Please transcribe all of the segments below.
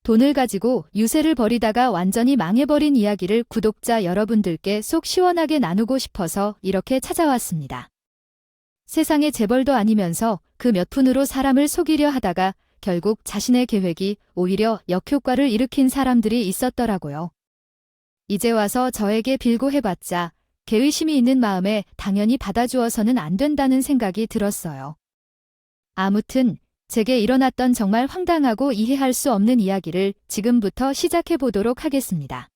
돈을 가지고 유세를 벌이다가 완전히 망해버린 이야기를 구독자 여러분들께 속 시원하게 나누고 싶어서 이렇게 찾아왔습니다. 세상에 재벌도 아니면서 그 몇 푼으로 사람을 속이려 하다가 결국 자신의 계획이 오히려 역효과를 일으킨 사람들이 있었더라고요. 이제 와서 저에게 빌고 해봤자 개의심이 있는 마음에 당연히 받아주어서는 안 된다는 생각이 들었어요. 아무튼 제게 일어났던 정말 황당하고 이해할 수 없는 이야기를 지금부터 시작해 보도록 하겠습니다.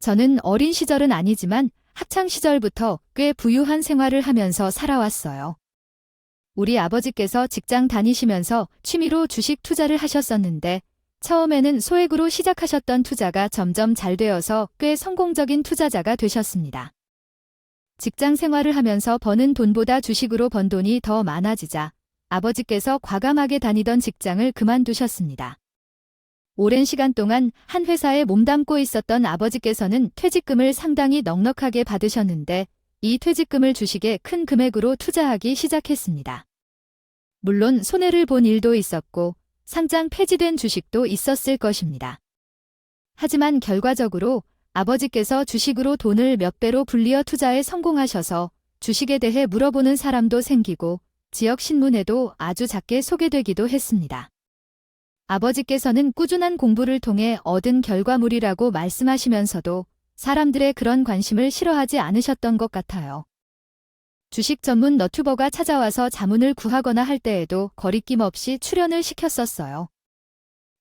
저는 어린 시절은 아니지만 학창 시절부터 꽤 부유한 생활을 하면서 살아왔어요. 우리 아버지께서 직장 다니시면서 취미로 주식 투자를 하셨었는데 처음에는 소액으로 시작하셨던 투자가 점점 잘 되어서 꽤 성공적인 투자자가 되셨습니다. 직장 생활을 하면서 버는 돈보다 주식으로 번 돈이 더 많아지자 아버지께서 과감하게 다니던 직장을 그만두셨습니다. 오랜 시간 동안 한 회사에 몸담고 있었던 아버지께서는 퇴직금을 상당히 넉넉하게 받으셨는데 이 퇴직금을 주식에 큰 금액으로 투자하기 시작했습니다. 물론 손해를 본 일도 있었고 상장 폐지된 주식도 있었을 것입니다. 하지만 결과적으로 아버지께서 주식으로 돈을 몇 배로 불리어 투자에 성공하셔서 주식에 대해 물어보는 사람도 생기고 지역 신문에도 아주 작게 소개되기도 했습니다. 아버지께서는 꾸준한 공부를 통해 얻은 결과물이라고 말씀하시면서도 사람들의 그런 관심을 싫어하지 않으셨던 것 같아요. 주식 전문 너튜버가 찾아와서 자문을 구하거나 할 때에도 거리낌 없이 출연을 시켰었어요.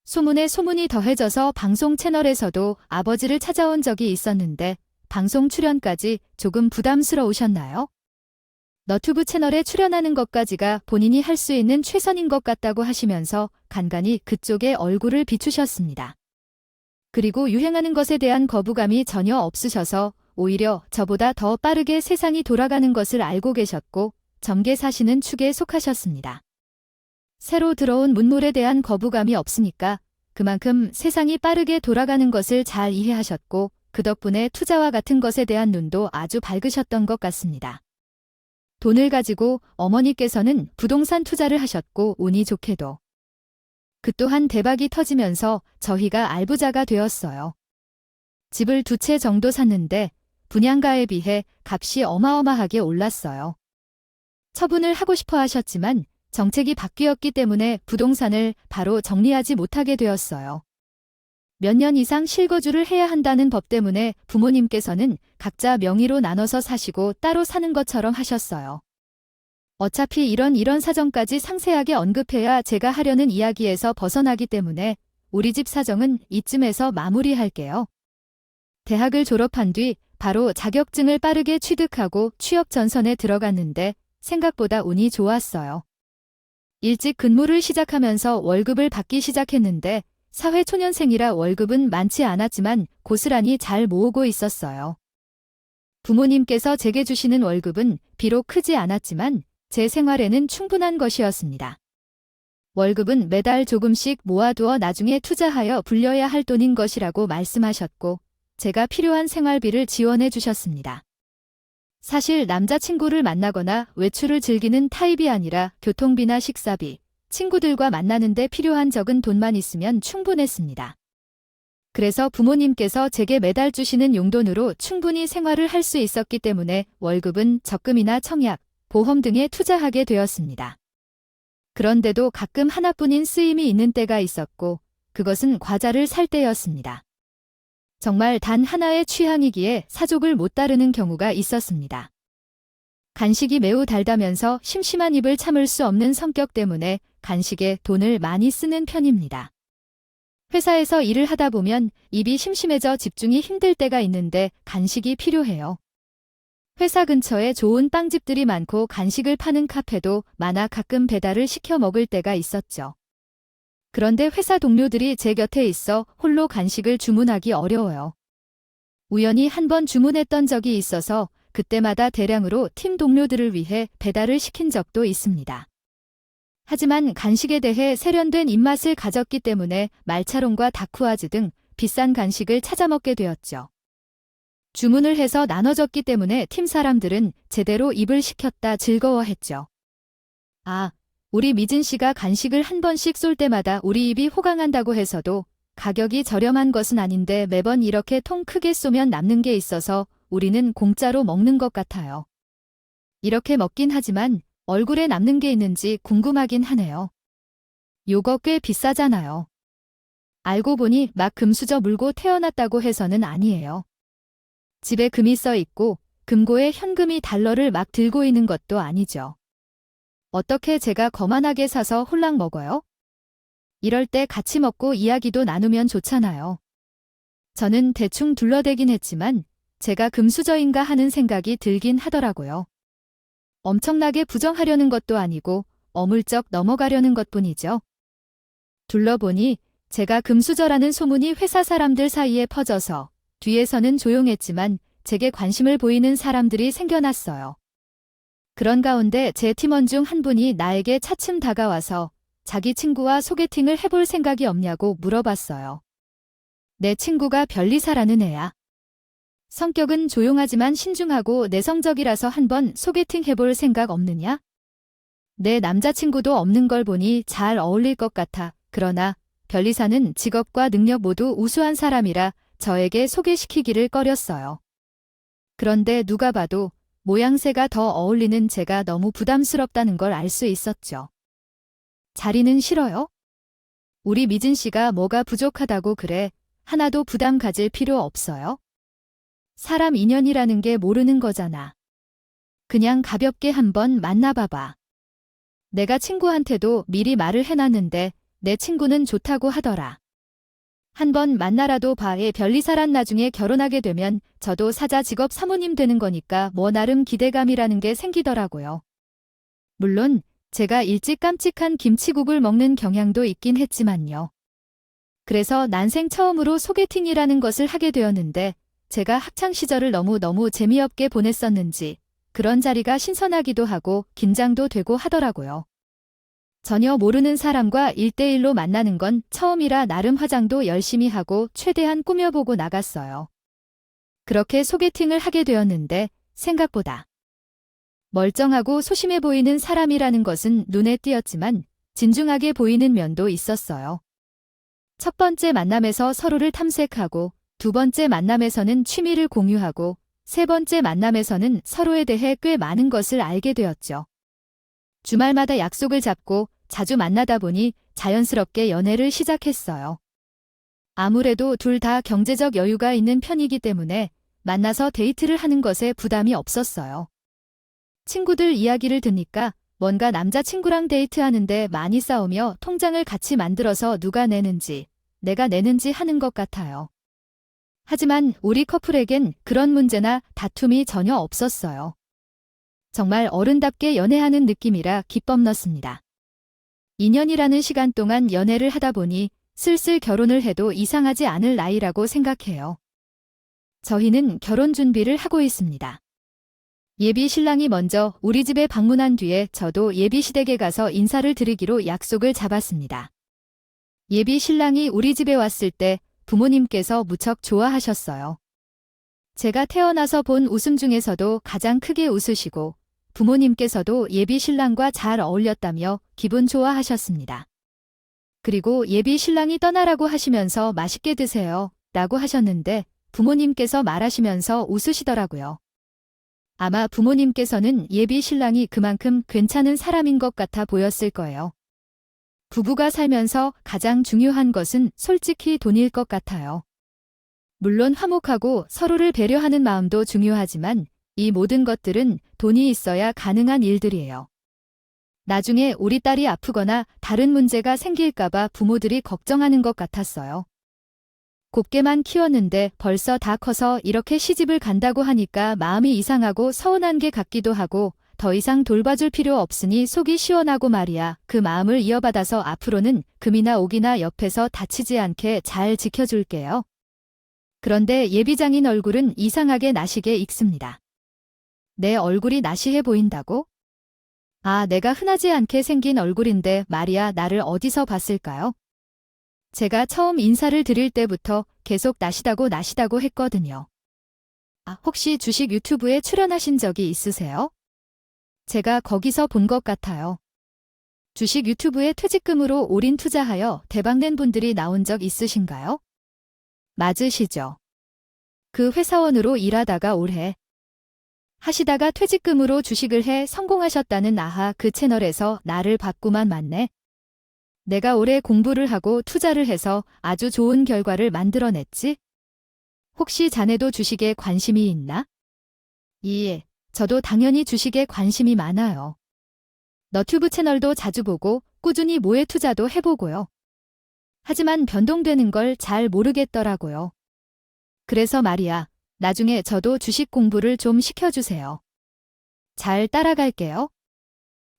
소문에 소문이 더해져서 방송 채널에서도 아버지를 찾아온 적이 있었는데 방송 출연까지 조금 부담스러우셨나요? 너튜브 채널에 출연하는 것까지가 본인이 할 수 있는 최선인 것 같다고 하시면서 간간히 그쪽에 얼굴을 비추셨습니다. 그리고 유행하는 것에 대한 거부감이 전혀 없으셔서 오히려 저보다 더 빠르게 세상이 돌아가는 것을 알고 계셨고 점개 사시는 축에 속하셨습니다. 새로 들어온 문물에 대한 거부감이 없으니까 그만큼 세상이 빠르게 돌아가는 것을 잘 이해하셨고 그 덕분에 투자와 같은 것에 대한 눈도 아주 밝으셨던 것 같습니다. 돈을 가지고 어머니께서는 부동산 투자를 하셨고 운이 좋게도 그 또한 대박이 터지면서 저희가 알부자가 되었어요. 집을 2채 정도 샀는데 분양가에 비해 값이 어마어마하게 올랐어요. 처분을 하고 싶어 하셨지만 정책이 바뀌었기 때문에 부동산을 바로 정리하지 못하게 되었어요. 몇 년 이상 실거주를 해야 한다는 법 때문에 부모님께서는 각자 명의로 나눠서 사시고 따로 사는 것처럼 하셨어요. 어차피 이런 사정까지 상세하게 언급해야 제가 하려는 이야기에서 벗어나기 때문에 우리 집 사정은 이쯤에서 마무리할게요. 대학을 졸업한 뒤 바로 자격증을 빠르게 취득하고 취업 전선에 들어갔는데 생각보다 운이 좋았어요. 일찍 근무를 시작하면서 월급을 받기 시작했는데 사회초년생이라 월급은 많지 않았지만 고스란히 잘 모으고 있었어요. 부모님께서 제게 주시는 월급은 비록 크지 않았지만 제 생활에는 충분한 것이었습니다. 월급은 매달 조금씩 모아두어 나중에 투자하여 불려야 할 돈인 것이라고 말씀하셨고 제가 필요한 생활비를 지원해 주셨습니다. 사실 남자친구를 만나거나 외출을 즐기는 타입이 아니라 교통비나 식사비, 친구들과 만나는데 필요한 적은 돈만 있으면 충분했습니다. 그래서 부모님께서 제게 매달 주시는 용돈으로 충분히 생활을 할 수 있었기 때문에 월급은 적금이나 청약, 보험 등에 투자하게 되었습니다. 그런데도 가끔 하나뿐인 쓰임이 있는 때가 있었고 그것은 과자를 살 때였습니다. 정말 단 하나의 취향이기에 사족을 못 따르는 경우가 있었습니다. 간식이 매우 달다면서 심심한 입을 참을 수 없는 성격 때문에 간식에 돈을 많이 쓰는 편입니다. 회사에서 일을 하다 보면 입이 심심해져 집중이 힘들 때가 있는데 간식이 필요해요. 회사 근처에 좋은 빵집들이 많고 간식을 파는 카페도 많아 가끔 배달을 시켜 먹을 때가 있었죠. 그런데 회사 동료들이 제 곁에 있어 홀로 간식을 주문하기 어려워요. 우연히 한번 주문했던 적이 있어서 그때마다 대량으로 팀 동료들을 위해 배달을 시킨 적도 있습니다. 하지만 간식에 대해 세련된 입맛을 가졌기 때문에 말차롱과 다쿠아즈 등 비싼 간식을 찾아 먹게 되었죠. 주문을 해서 나눠줬기 때문에 팀 사람들은 제대로 입을 식혔다 즐거워했죠. 아, 우리 미진 씨가 간식을 한 번씩 쏠 때마다 우리 입이 호강한다고 해서도 가격이 저렴한 것은 아닌데 매번 이렇게 통 크게 쏘면 남는 게 있어서 우리는 공짜로 먹는 것 같아요. 이렇게 먹긴 하지만 얼굴에 남는 게 있는지 궁금하긴 하네요. 요거 꽤 비싸잖아요. 알고 보니 막 금수저 물고 태어났다고 해서는 아니에요. 집에 금이 써 있고 금고에 현금이 달러를 막 들고 있는 것도 아니죠. 어떻게 제가 거만하게 사서 홀랑 먹어요? 이럴 때 같이 먹고 이야기도 나누면 좋잖아요. 저는 대충 둘러대긴 했지만 제가 금수저인가 하는 생각이 들긴 하더라고요. 엄청나게 부정하려는 것도 아니고 어물쩍 넘어가려는 것뿐이죠. 둘러보니 제가 금수저라는 소문이 회사 사람들 사이에 퍼져서 뒤에서는 조용했지만 제게 관심을 보이는 사람들이 생겨났어요. 그런 가운데 제 팀원 중 한 분이 나에게 차츰 다가와서 자기 친구와 소개팅을 해볼 생각이 없냐고 물어봤어요. 내 친구가 별리사라는 애야. 성격은 조용하지만 신중하고 내성적이라서 한번 소개팅 해볼 생각 없느냐? 내 남자친구도 없는 걸 보니 잘 어울릴 것 같아. 그러나 별리사는 직업과 능력 모두 우수한 사람이라 저에게 소개시키기를 꺼렸어요. 그런데 누가 봐도 모양새가 더 어울리는 제가 너무 부담스럽다는 걸 알 수 있었죠. 자리는 싫어요? 우리 미진 씨가 뭐가 부족하다고 그래. 하나도 부담 가질 필요 없어요. 사람 인연이라는 게 모르는 거잖아. 그냥 가볍게 한번 만나봐봐. 내가 친구한테도 미리 말을 해놨는데 내 친구는 좋다고 하더라. 한번 만나라도 봐에 별리사란 나중에 결혼하게 되면 저도 사자 직업 사모님 되는 거니까 뭐 나름 기대감이라는 게 생기더라고요. 물론 제가 일찍 깜찍한 김치국을 먹는 경향도 있긴 했지만요. 그래서 난생 처음으로 소개팅이라는 것을 하게 되었는데 제가 학창시절을 너무 재미없게 보냈었는지 그런 자리가 신선하기도 하고 긴장도 되고 하더라고요. 전혀 모르는 사람과 1대1로 만나는 건 처음이라 나름 화장도 열심히 하고 최대한 꾸며보고 나갔어요. 그렇게 소개팅을 하게 되었는데 생각보다 멀쩡하고 소심해 보이는 사람이라는 것은 눈에 띄었지만 진중하게 보이는 면도 있었어요. 첫 번째 만남에서 서로를 탐색하고 두 번째 만남에서는 취미를 공유하고 세 번째 만남에서는 서로에 대해 꽤 많은 것을 알게 되었죠. 주말마다 약속을 잡고 자주 만나다 보니 자연스럽게 연애를 시작했어요. 아무래도 둘 다 경제적 여유가 있는 편이기 때문에 만나서 데이트를 하는 것에 부담이 없었어요. 친구들 이야기를 듣니까 뭔가 남자친구랑 데이트하는데 많이 싸우며 통장을 같이 만들어서 누가 내는지, 내가 내는지 하는 것 같아요. 하지만 우리 커플에겐 그런 문제나 다툼이 전혀 없었어요. 정말 어른답게 연애하는 느낌이라 기법 넣습니다. 2년이라는 시간 동안 연애를 하다 보니 슬슬 결혼을 해도 이상하지 않을 나이라고 생각해요. 저희는 결혼 준비를 하고 있습니다. 예비 신랑이 먼저 우리 집에 방문한 뒤에 저도 예비 시댁에 가서 인사를 드리기로 약속을 잡았습니다. 예비 신랑이 우리 집에 왔을 때 부모님께서 무척 좋아하셨어요. 제가 태어나서 본 웃음 중에서도 가장 크게 웃으시고 부모님께서도 예비 신랑과 잘 어울렸다며 기분 좋아하셨습니다. 그리고 예비 신랑이 떠나라고 하시면서 맛있게 드세요 라고 하셨는데 부모님께서 말하시면서 웃으시더라고요. 아마 부모님께서는 예비 신랑이 그만큼 괜찮은 사람인 것 같아 보였을 거예요. 부부가 살면서 가장 중요한 것은 솔직히 돈일 것 같아요. 물론 화목하고 서로를 배려하는 마음도 중요하지만 이 모든 것들은 돈이 있어야 가능한 일들이에요. 나중에 우리 딸이 아프거나 다른 문제가 생길까봐 부모들이 걱정하는 것 같았어요. 곱게만 키웠는데 벌써 다 커서 이렇게 시집을 간다고 하니까 마음이 이상하고 서운한 게 같기도 하고 더 이상 돌봐줄 필요 없으니 속이 시원하고 말이야. 그 마음을 이어받아서 앞으로는 금이나 옥이나 옆에서 다치지 않게 잘 지켜줄게요. 그런데 예비장인 얼굴은 이상하게 나시게 익습니다. 내 얼굴이 나시해 보인다고? 아, 내가 흔하지 않게 생긴 얼굴인데 말이야 나를 어디서 봤을까요? 제가 처음 인사를 드릴 때부터 계속 나시다고 했거든요. 아, 혹시 주식 유튜브에 출연하신 적이 있으세요? 제가 거기서 본 것 같아요. 주식 유튜브에 퇴직금으로 올인 투자하여 대박낸 분들이 나온 적 있으신가요? 맞으시죠? 그 회사원으로 일하다가 올해 하시다가 퇴직금으로 주식을 해 성공하셨다는 아하 그 채널에서 나를 봤구만 맞네. 내가 오래 공부를 하고 투자를 해서 아주 좋은 결과를 만들어냈지? 혹시 자네도 주식에 관심이 있나? 예, 저도 당연히 주식에 관심이 많아요. 너튜브 채널도 자주 보고 꾸준히 모에 투자도 해보고요. 하지만 변동되는 걸 잘 모르겠더라고요. 그래서 말이야, 나중에 저도 주식 공부를 좀 시켜주세요. 잘 따라갈게요.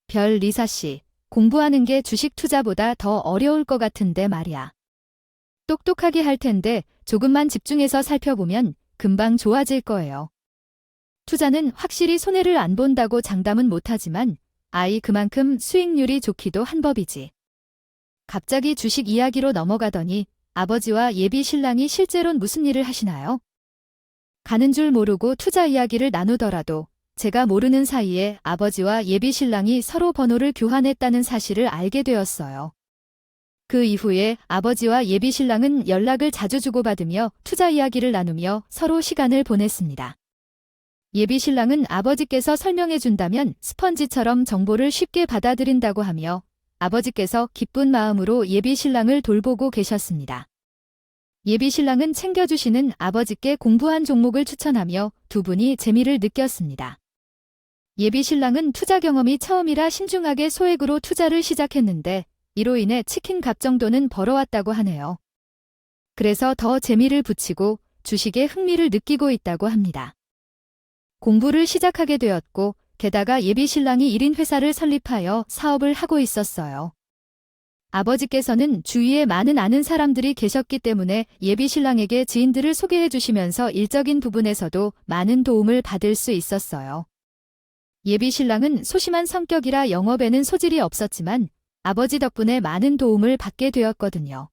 별 리사씨, 공부하는 게 주식 투자보다 더 어려울 것 같은데 말이야. 똑똑하게 할 텐데 조금만 집중해서 살펴보면 금방 좋아질 거예요. 투자는 확실히 손해를 안 본다고 장담은 못하지만 그만큼 수익률이 좋기도 한 법이지. 갑자기 주식 이야기로 넘어가더니 아버지와 예비 신랑이 실제로는 무슨 일을 하시나요? 가는 줄 모르고 투자 이야기를 나누더라도 제가 모르는 사이에 아버지와 예비 신랑이 서로 번호를 교환했다는 사실을 알게 되었어요. 그 이후에 아버지와 예비 신랑은 연락을 자주 주고받으며 투자 이야기를 나누며 서로 시간을 보냈습니다. 예비 신랑은 아버지께서 설명해 준다면 스펀지처럼 정보를 쉽게 받아들인다고 하며 아버지께서 기쁜 마음으로 예비 신랑을 돌보고 계셨습니다. 예비 신랑은 챙겨주시는 아버지께 공부한 종목을 추천하며 두 분이 재미를 느꼈습니다. 예비 신랑은 투자 경험이 처음이라 신중하게 소액으로 투자를 시작했는데 이로 인해 치킨 값 정도는 벌어왔다고 하네요. 그래서 더 재미를 붙이고 주식에 흥미를 느끼고 있다고 합니다. 공부를 시작하게 되었고 게다가 예비 신랑이 1인 회사를 설립하여 사업을 하고 있었어요. 아버지께서는 주위에 많은 아는 사람들이 계셨기 때문에 예비 신랑에게 지인들을 소개해 주시면서 일적인 부분에서도 많은 도움을 받을 수 있었어요. 예비 신랑은 소심한 성격이라 영업에는 소질이 없었지만 아버지 덕분에 많은 도움을 받게 되었거든요.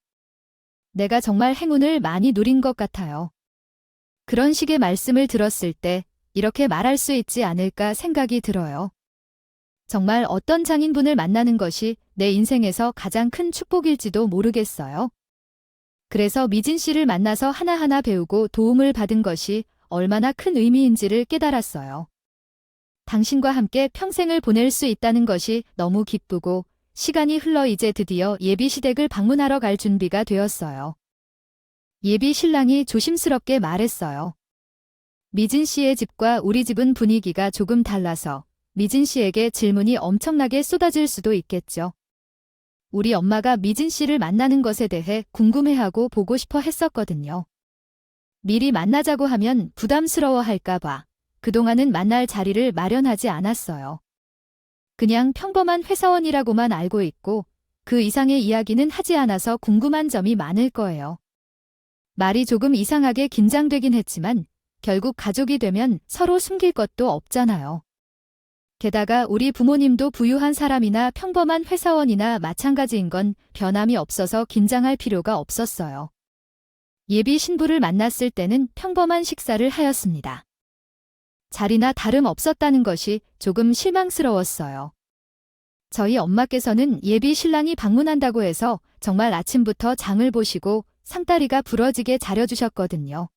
내가 정말 행운을 많이 누린 것 같아요. 그런 식의 말씀을 들었을 때 이렇게 말할 수 있지 않을까 생각이 들어요. 정말 어떤 장인분을 만나는 것이 내 인생에서 가장 큰 축복일지도 모르겠어요. 그래서 미진 씨를 만나서 하나하나 배우고 도움을 받은 것이 얼마나 큰 의미인지를 깨달았어요. 당신과 함께 평생을 보낼 수 있다는 것이 너무 기쁘고 시간이 흘러 이제 드디어 예비 시댁을 방문하러 갈 준비가 되었어요. 예비 신랑이 조심스럽게 말했어요. 미진 씨의 집과 우리 집은 분위기가 조금 달라서 미진 씨에게 질문이 엄청나게 쏟아질 수도 있겠죠. 우리 엄마가 미진 씨를 만나는 것에 대해 궁금해하고 보고 싶어 했었거든요. 미리 만나자고 하면 부담스러워 할까봐 그동안은 만날 자리를 마련하지 않았어요. 그냥 평범한 회사원이라고만 알고 있고 그 이상의 이야기는 하지 않아서 궁금한 점이 많을 거예요. 말이 조금 이상하게 긴장되긴 했지만 결국 가족이 되면 서로 숨길 것도 없잖아요. 게다가 우리 부모님도 부유한 사람이나 평범한 회사원이나 마찬가지인 건 변함이 없어서 긴장할 필요가 없었어요. 예비 신부를 만났을 때는 평범한 식사를 하였습니다. 자리나 다름 없었다는 것이 조금 실망스러웠어요. 저희 엄마께서는 예비 신랑이 방문한다고 해서 정말 아침부터 장을 보시고 상다리가 부러지게 차려주셨거든요.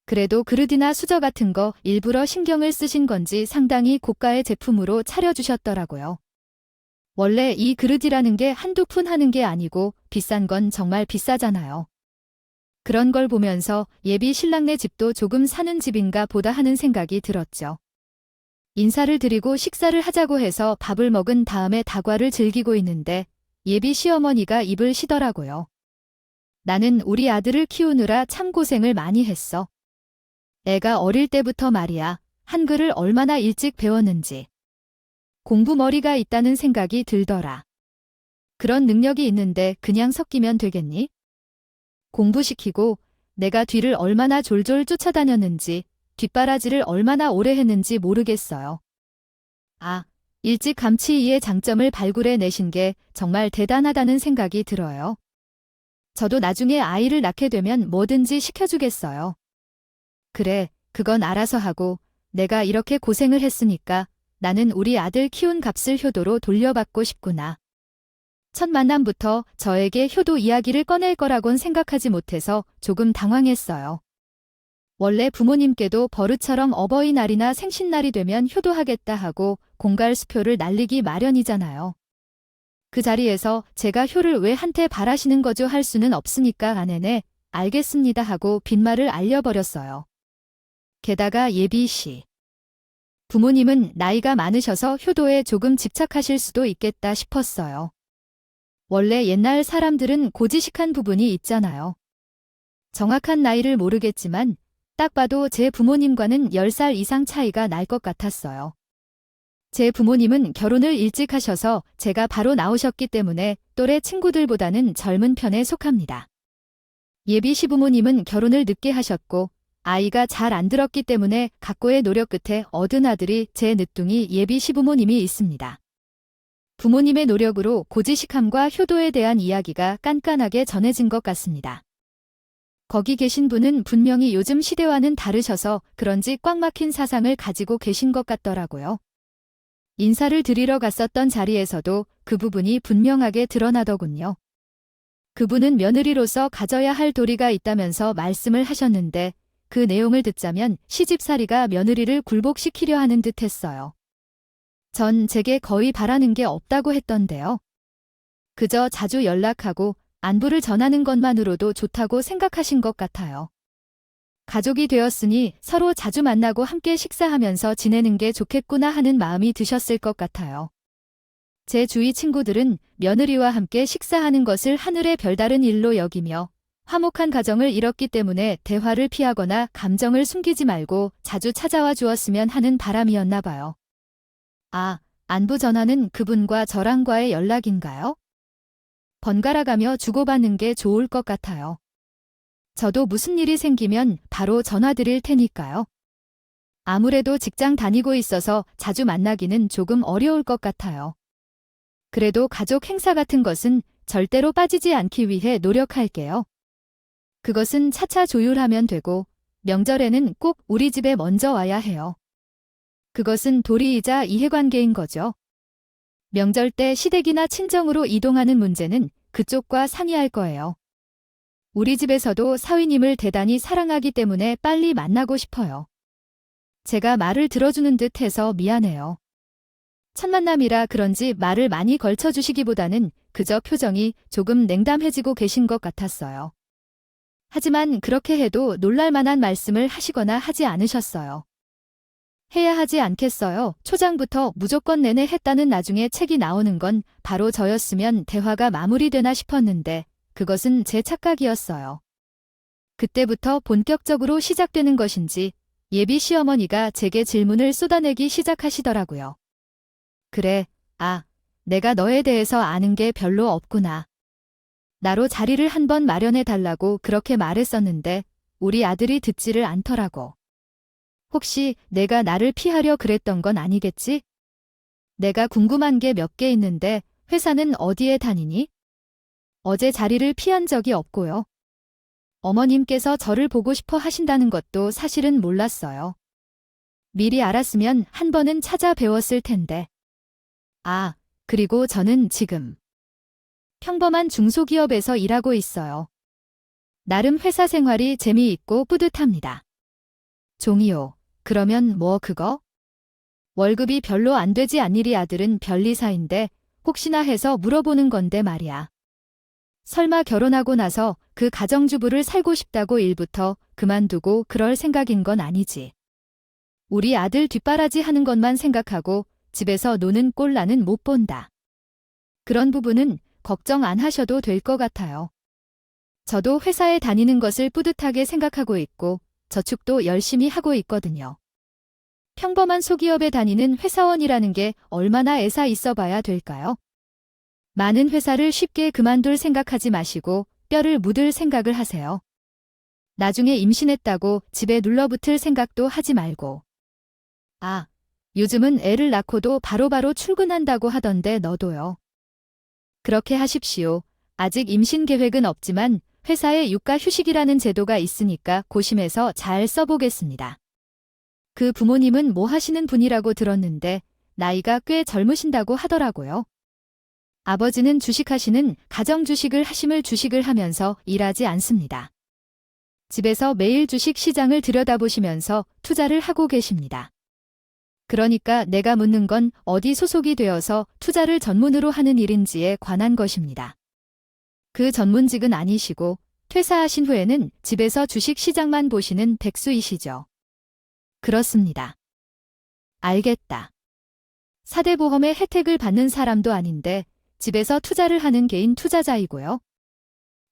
그래도 그릇이나 수저 같은 거 일부러 신경을 쓰신 건지 상당히 고가의 제품으로 차려주셨더라고요. 원래 이 그릇이라는 게 한두 푼 하는 게 아니고 비싼 건 정말 비싸잖아요. 그런 걸 보면서 예비 신랑네 집도 조금 사는 집인가 보다 하는 생각이 들었죠. 인사를 드리고 식사를 하자고 해서 밥을 먹은 다음에 다과를 즐기고 있는데 예비 시어머니가 입을 쉬더라고요. 나는 우리 아들을 키우느라 참 고생을 많이 했어. 애가 어릴 때부터 말이야, 한글을 얼마나 일찍 배웠는지. 공부머리가 있다는 생각이 들더라. 그런 능력이 있는데 그냥 섞이면 되겠니? 공부시키고 내가 뒤를 얼마나 졸졸 쫓아다녔는지, 뒷바라지를 얼마나 오래 했는지 모르겠어요. 일찍 감치이의 장점을 발굴해 내신 게 정말 대단하다는 생각이 들어요. 저도 나중에 아이를 낳게 되면 뭐든지 시켜주겠어요. 그래, 그건 알아서 하고 내가 이렇게 고생을 했으니까 나는 우리 아들 키운 값을 효도로 돌려받고 싶구나. 첫 만남부터 저에게 효도 이야기를 꺼낼 거라곤 생각하지 못해서 조금 당황했어요. 원래 부모님께도 버릇처럼 어버이날이나 생신날이 되면 효도하겠다 하고 공갈 수표를 날리기 마련이잖아요. 그 자리에서 제가 효를 왜 한테 바라시는 거죠 할 수는 없으니까 아내네 알겠습니다 하고 빈말을 알려버렸어요. 게다가 예비 씨. 부모님은 나이가 많으셔서 효도에 조금 집착하실 수도 있겠다 싶었어요. 원래 옛날 사람들은 고지식한 부분이 있잖아요. 정확한 나이를 모르겠지만 딱 봐도 제 부모님과는 10살 이상 차이가 날 것 같았어요. 제 부모님은 결혼을 일찍 하셔서 제가 바로 나오셨기 때문에 또래 친구들보다는 젊은 편에 속합니다. 예비 시부모님은 결혼을 늦게 하셨고 아이가 잘 안 들었기 때문에 각고의 노력 끝에 얻은 아들이 제 늦둥이 예비 시부모님이 있습니다. 부모님의 노력으로 고지식함과 효도에 대한 이야기가 깐깐하게 전해진 것 같습니다. 거기 계신 분은 분명히 요즘 시대와는 다르셔서 그런지 꽉 막힌 사상을 가지고 계신 것 같더라고요. 인사를 드리러 갔었던 자리에서도 그 부분이 분명하게 드러나더군요. 그분은 며느리로서 가져야 할 도리가 있다면서 말씀을 하셨는데 그 내용을 듣자면 시집살이가 며느리를 굴복시키려 하는 듯 했어요. 전 제게 거의 바라는 게 없다고 했던데요. 그저 자주 연락하고 안부를 전하는 것만으로도 좋다고 생각하신 것 같아요. 가족이 되었으니 서로 자주 만나고 함께 식사하면서 지내는 게 좋겠구나 하는 마음이 드셨을 것 같아요. 제 주위 친구들은 며느리와 함께 식사하는 것을 하늘의 별다른 일로 여기며 화목한 가정을 이뤘기 때문에 대화를 피하거나 감정을 숨기지 말고 자주 찾아와 주었으면 하는 바람이었나 봐요. 아, 안부 전하는 그분과 저랑과의 연락인가요? 번갈아가며 주고받는 게 좋을 것 같아요. 저도 무슨 일이 생기면 바로 전화드릴 테니까요. 아무래도 직장 다니고 있어서 자주 만나기는 조금 어려울 것 같아요. 그래도 가족 행사 같은 것은 절대로 빠지지 않기 위해 노력할게요. 그것은 차차 조율하면 되고 명절에는 꼭 우리 집에 먼저 와야 해요. 그것은 도리이자 이해관계인 거죠. 명절 때 시댁이나 친정으로 이동하는 문제는 그쪽과 상의할 거예요. 우리 집에서도 사위님을 대단히 사랑하기 때문에 빨리 만나고 싶어요. 제가 말을 들어주는 듯 해서 미안해요. 첫 만남이라 그런지 말을 많이 걸쳐주시기보다는 그저 표정이 조금 냉담해지고 계신 것 같았어요. 하지만 그렇게 해도 놀랄만한 말씀을 하시거나 하지 않으셨어요. 해야 하지 않겠어요. 초장부터 무조건 내내 했다는 나중에 책이 나오는 건 바로 저였으면 대화가 마무리되나 싶었는데 그것은 제 착각이었어요. 그때부터 본격적으로 시작되는 것인지 예비 시어머니가 제게 질문을 쏟아내기 시작하시더라고요. 그래, 내가 너에 대해서 아는 게 별로 없구나. 나로 자리를 한번 마련해 달라고 그렇게 말했었는데 우리 아들이 듣지를 않더라고. 혹시 내가 나를 피하려 그랬던 건 아니겠지? 내가 궁금한 게 몇 개 있는데 회사는 어디에 다니니? 어제 자리를 피한 적이 없고요. 어머님께서 저를 보고 싶어 하신다는 것도 사실은 몰랐어요. 미리 알았으면 한 번은 찾아뵈었을 텐데. 그리고 저는 지금 평범한 중소기업에서 일하고 있어요. 나름 회사 생활이 재미있고 뿌듯합니다. 종이요. 그러면 뭐 그거? 월급이 별로 안 되지 않으리 아들은 변리사인데 혹시나 해서 물어보는 건데 말이야. 설마 결혼하고 나서 그 가정주부를 살고 싶다고 일부터 그만두고 그럴 생각인 건 아니지. 우리 아들 뒷바라지 하는 것만 생각하고 집에서 노는 꼴 나는 못 본다. 그런 부분은 걱정 안 하셔도 될 것 같아요. 저도 회사에 다니는 것을 뿌듯하게 생각하고 있고 저축도 열심히 하고 있거든요. 평범한 소기업에 다니는 회사원이라는 게 얼마나 애사 있어 봐야 될까요? 많은 회사를 쉽게 그만둘 생각하지 마시고 뼈를 묻을 생각을 하세요. 나중에 임신했다고 집에 눌러붙을 생각도 하지 말고. 요즘은 애를 낳고도 바로바로 출근한다고 하던데 너도요. 그렇게 하십시오. 아직 임신 계획은 없지만 회사에 육가휴식이라는 제도가 있으니까 고심해서 잘 써보겠습니다. 그 부모님은 뭐 하시는 분이라고 들었는데 나이가 꽤 젊으신다고 하더라고요. 아버지는 주식하시는 가정주식을 하심을 주식을 하면서 일하지 않습니다. 집에서 매일 주식 시장을 들여다보시면서 투자를 하고 계십니다. 그러니까 내가 묻는 건 어디 소속이 되어서 투자를 전문으로 하는 일인지에 관한 것입니다. 그 전문직은 아니시고 퇴사하신 후에는 집에서 주식 시장만 보시는 백수이시죠. 그렇습니다. 알겠다. 4대 보험의 혜택을 받는 사람도 아닌데 집에서 투자를 하는 개인 투자자이고요.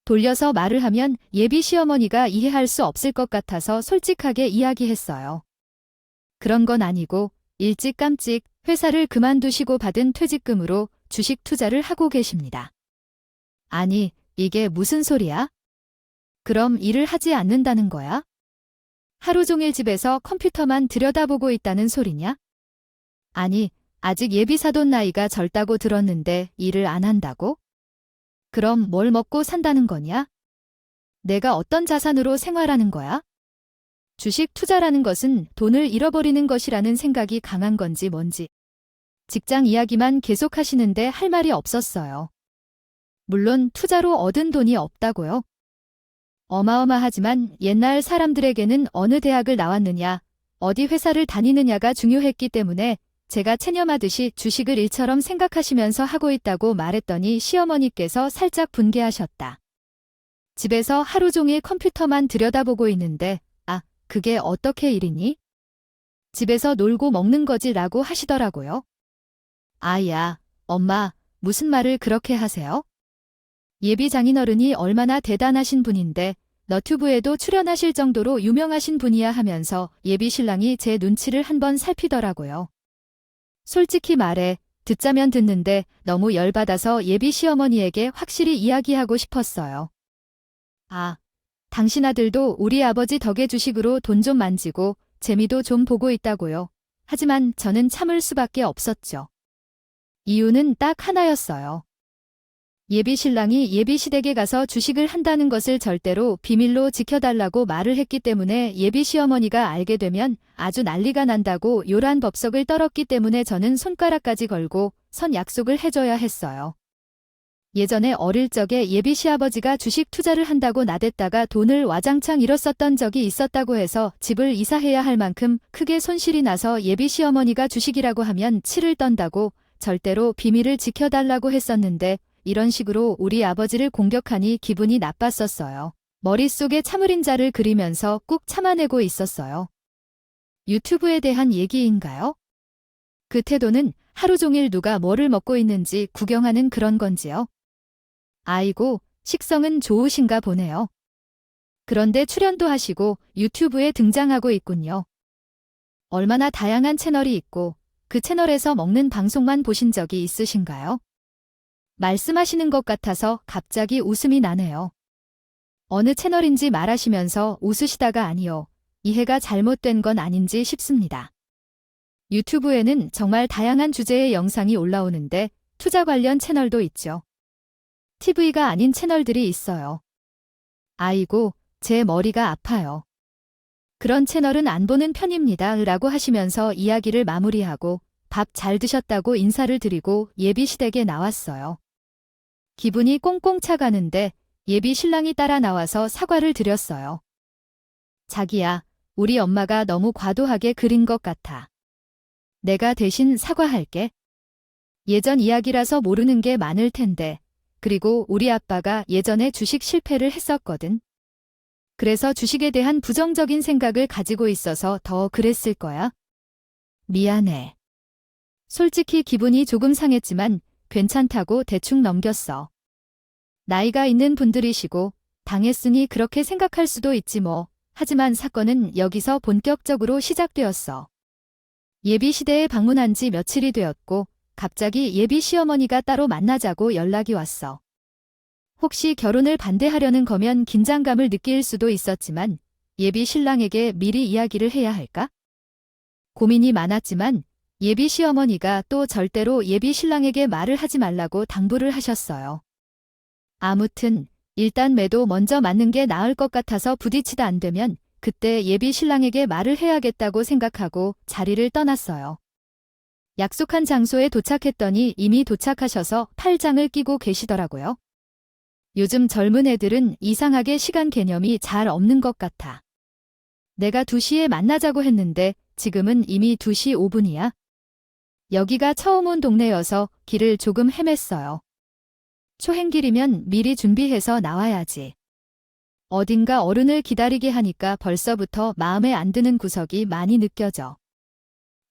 돌려서 말을 하면 예비 시어머니가 이해할 수 없을 것 같아서 솔직하게 이야기했어요. 그런 건 아니고 일찌감치 회사를 그만두시고 받은 퇴직금으로 주식 투자를 하고 계십니다. 아니, 이게 무슨 소리야? 그럼 일을 하지 않는다는 거야? 하루 종일 집에서 컴퓨터만 들여다보고 있다는 소리냐? 아니, 아직 예비 사돈 나이가 젊다고 들었는데 일을 안 한다고? 그럼 뭘 먹고 산다는 거냐? 내가 어떤 자산으로 생활하는 거야? 주식 투자라는 것은 돈을 잃어버리는 것이라는 생각이 강한 건지 뭔지. 직장 이야기만 계속 하시는데 할 말이 없었어요. 물론 투자로 얻은 돈이 없다고요. 어마어마하지만 옛날 사람들에게는 어느 대학을 나왔느냐, 어디 회사를 다니느냐가 중요했기 때문에 제가 체념하듯이 주식을 일처럼 생각하시면서 하고 있다고 말했더니 시어머니께서 살짝 분개하셨다. 집에서 하루 종일 컴퓨터만 들여다보고 있는데, 아, 그게 어떻게 일이니? 집에서 놀고 먹는 거지라고 하시더라고요. 아야, 엄마, 무슨 말을 그렇게 하세요? 예비 장인어른이 얼마나 대단하신 분인데 너튜브에도 출연하실 정도로 유명하신 분이야 하면서 예비 신랑이 제 눈치를 한번 살피더라고요. 솔직히 말해 듣자면 듣는데 너무 열받아서 예비 시어머니에게 확실히 이야기하고 싶었어요. 아, 당신 아들도 우리 아버지 덕에 주식으로 돈 좀 만지고 재미도 좀 보고 있다고요. 하지만 저는 참을 수밖에 없었죠. 이유는 딱 하나였어요. 예비 신랑이 예비 시댁에 가서 주식을 한다는 것을 절대로 비밀로 지켜달라고 말을 했기 때문에 예비 시어머니가 알게 되면 아주 난리가 난다고 요란 법석을 떨었기 때문에 저는 손가락까지 걸고 선 약속을 해줘야 했어요. 예전에 어릴 적에 예비 시아버지가 주식 투자를 한다고 나댔다가 돈을 와장창 잃었었던 적이 있었다고 해서 집을 이사해야 할 만큼 크게 손실이 나서 예비 시어머니가 주식이라고 하면 치를 떤다고 절대로 비밀을 지켜달라고 했었는데 이런 식으로 우리 아버지를 공격하니 기분이 나빴었어요. 머릿속에 참을인자를 그리면서 꾹 참아내고 있었어요. 유튜브에 대한 얘기인가요? 그 태도는 하루 종일 누가 뭐를 먹고 있는지 구경하는 그런 건지요? 아이고, 식성은 좋으신가 보네요. 그런데 출연도 하시고 유튜브에 등장하고 있군요. 얼마나 다양한 채널이 있고 그 채널에서 먹는 방송만 보신 적이 있으신가요? 말씀하시는 것 같아서 갑자기 웃음이 나네요. 어느 채널인지 말하시면서 웃으시다가 아니요. 이해가 잘못된 건 아닌지 싶습니다. 유튜브에는 정말 다양한 주제의 영상이 올라오는데 투자 관련 채널도 있죠. TV가 아닌 채널들이 있어요. 아이고, 제 머리가 아파요. 그런 채널은 안 보는 편입니다. 라고 하시면서 이야기를 마무리하고 밥 잘 드셨다고 인사를 드리고 예비 시댁에 나왔어요. 기분이 꽁꽁 차가는데 예비 신랑이 따라 나와서 사과를 드렸어요. 자기야, 우리 엄마가 너무 과도하게 그린 것 같아. 내가 대신 사과할게. 예전 이야기라서 모르는 게 많을 텐데. 그리고 우리 아빠가 예전에 주식 실패를 했었거든. 그래서 주식에 대한 부정적인 생각을 가지고 있어서 더 그랬을 거야. 미안해. 솔직히 기분이 조금 상했지만 괜찮다고 대충 넘겼어. 나이가 있는 분들이시고 당했으니 그렇게 생각할 수도 있지 뭐. 하지만 사건은 여기서 본격적으로 시작되었어. 예비 시대에 방문한 지 며칠이 되었고 갑자기 예비 시어머니가 따로 만나자고 연락이 왔어. 혹시 결혼을 반대하려는 거면 긴장감을 느낄 수도 있었지만 예비 신랑에게 미리 이야기를 해야 할까? 고민이 많았지만 예비 시어머니가 또 절대로 예비 신랑에게 말을 하지 말라고 당부를 하셨어요. 아무튼 일단 매도 먼저 맞는 게 나을 것 같아서 부딪히다 안 되면 그때 예비 신랑에게 말을 해야겠다고 생각하고 자리를 떠났어요. 약속한 장소에 도착했더니 이미 도착하셔서 팔짱을 끼고 계시더라고요. 요즘 젊은 애들은 이상하게 시간 개념이 잘 없는 것 같아. 내가 2시에 만나자고 했는데 지금은 이미 2시 5분이야. 여기가 처음 온 동네여서 길을 조금 헤맸어요. 초행길이면 미리 준비해서 나와야지. 어딘가 어른을 기다리게 하니까 벌써부터 마음에 안 드는 구석이 많이 느껴져.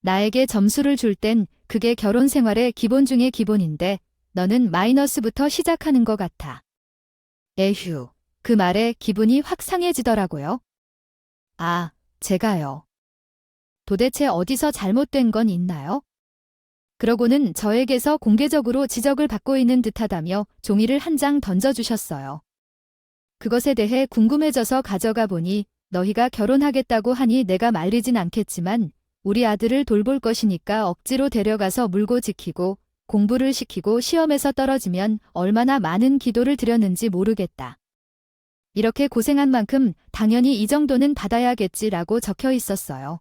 나에게 점수를 줄 땐 그게 결혼 생활의 기본 중의 기본인데 너는 마이너스부터 시작하는 것 같아. 에휴, 그 말에 기분이 확 상해지더라고요. 아, 제가요. 도대체 어디서 잘못된 건 있나요? 그러고는 저에게서 공개적으로 지적을 받고 있는 듯하다며 종이를 한 장 던져주셨어요. 그것에 대해 궁금해져서 가져가 보니 너희가 결혼하겠다고 하니 내가 말리진 않겠지만 우리 아들을 돌볼 것이니까 억지로 데려가서 물고 지키고 공부를 시키고 시험에서 떨어지면 얼마나 많은 기도를 드렸는지 모르겠다. 이렇게 고생한 만큼 당연히 이 정도는 받아야겠지라고 적혀 있었어요.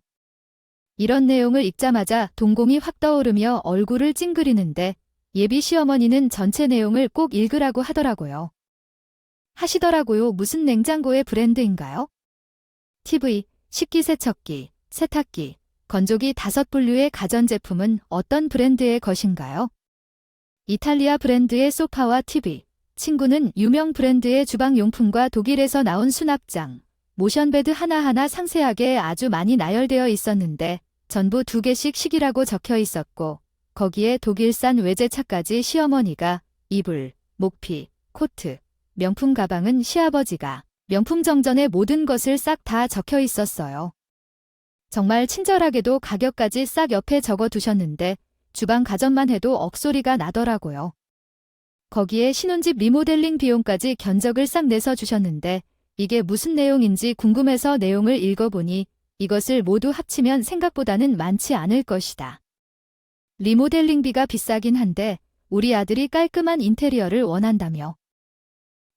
이런 내용을 읽자마자 동공이 확 떠오르며 얼굴을 찡그리는데 예비 시어머니는 전체 내용을 꼭 읽으라고 하더라고요. 하시더라고요. 무슨 냉장고의 브랜드인가요? TV, 식기세척기, 세탁기, 건조기 5분류의 가전제품은 어떤 브랜드의 것인가요? 이탈리아 브랜드의 소파와 TV, 친구는 유명 브랜드의 주방용품과 독일에서 나온 수납장, 모션베드 하나하나 상세하게 아주 많이 나열되어 있었는데 전부 2개씩 식이라고 적혀 있었고 거기에 독일산 외제차까지 시어머니가, 이불, 목피, 코트, 명품 가방은 시아버지가, 명품 정전의 모든 것을 싹 다 적혀 있었어요. 정말 친절하게도 가격까지 싹 옆에 적어 두셨는데 주방 가전만 해도 억소리가 나더라고요. 거기에 신혼집 리모델링 비용까지 견적을 싹 내서 주셨는데 이게 무슨 내용인지 궁금해서 내용을 읽어보니 이것을 모두 합치면 생각보다는 많지 않을 것이다. 리모델링비가 비싸긴 한데 우리 아들이 깔끔한 인테리어를 원한다며.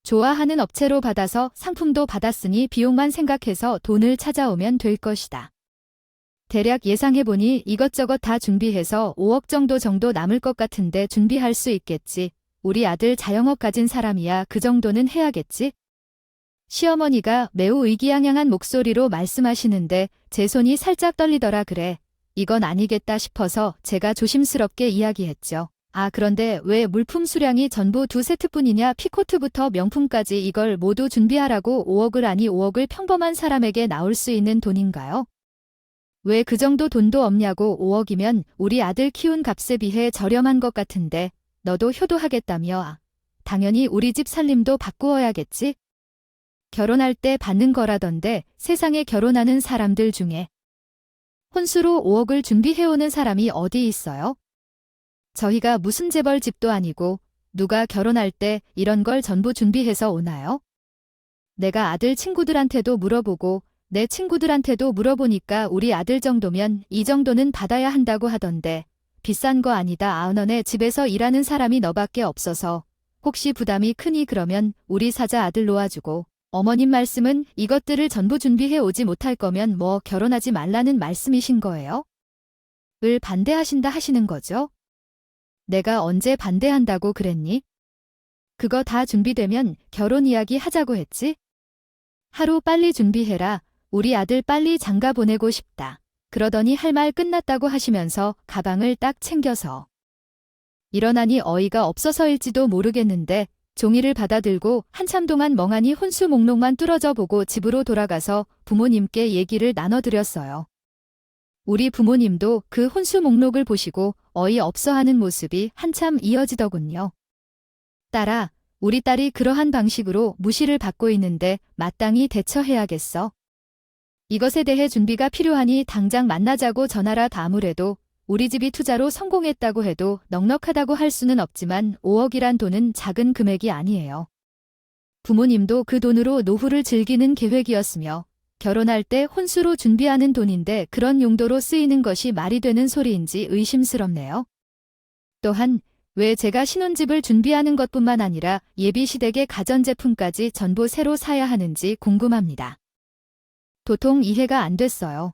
좋아하는 업체로 받아서 상품도 받았으니 비용만 생각해서 돈을 찾아오면 될 것이다. 대략 예상해보니 이것저것 다 준비해서 5억 정도 남을 것 같은데 준비할 수 있겠지. 우리 아들 자영업 가진 사람이야 그 정도는 해야겠지? 시어머니가 매우 의기양양한 목소리로 말씀하시는데 제 손이 살짝 떨리더라 그래. 이건 아니겠다 싶어서 제가 조심스럽게 이야기했죠. 아 그런데 왜 물품 수량이 전부 2세트뿐이냐 피코트부터 명품까지 이걸 모두 준비하라고 5억을 아니 5억을 평범한 사람에게 나올 수 있는 돈인가요? 왜 그 정도 돈도 없냐고 5억이면 우리 아들 키운 값에 비해 저렴한 것 같은데 너도 효도하겠다며 아, 당연히 우리 집 살림도 바꾸어야겠지? 결혼할 때 받는 거라던데 세상에 결혼하는 사람들 중에 혼수로 5억을 준비해오는 사람이 어디 있어요? 저희가 무슨 재벌집도 아니고 누가 결혼할 때 이런 걸 전부 준비해서 오나요? 내가 아들 친구들한테도 물어보고 내 친구들한테도 물어보니까 우리 아들 정도면 이 정도는 받아야 한다고 하던데 비싼 거 아니다 아은언에 집에서 일하는 사람이 너밖에 없어서 혹시 부담이 크니 그러면 우리 사자 아들 놓아주고 어머님 말씀은 이것들을 전부 준비해 오지 못할 거면 뭐 결혼하지 말라는 말씀이신 거예요? 을 반대하신다 하시는 거죠? 내가 언제 반대한다고 그랬니? 그거 다 준비되면 결혼 이야기 하자고 했지? 하루 빨리 준비해라. 우리 아들 빨리 장가 보내고 싶다. 그러더니 할 말 끝났다고 하시면서 가방을 딱 챙겨서. 일어나니 어이가 없어서일지도 모르겠는데 종이를 받아들고 한참 동안 멍하니 혼수 목록만 뚫어져 보고 집으로 돌아가서 부모님께 얘기를 나눠드렸어요. 우리 부모님도 그 혼수 목록을 보시고 어이없어하는 모습이 한참 이어지더군요. 딸아, 우리 딸이 그러한 방식으로 무시를 받고 있는데 마땅히 대처해야겠어. 이것에 대해 준비가 필요하니 당장 만나자고 전하라. 아무래도 우리 집이 투자로 성공했다고 해도 넉넉하다고 할 수는 없지만 5억이란 돈은 작은 금액이 아니에요. 부모님도 그 돈으로 노후를 즐기는 계획이었으며 결혼할 때 혼수로 준비하는 돈인데 그런 용도로 쓰이는 것이 말이 되는 소리인지 의심스럽네요. 또한 왜 제가 신혼집을 준비하는 것뿐만 아니라 예비시댁의 가전제품까지 전부 새로 사야 하는지 궁금합니다. 도통 이해가 안 됐어요.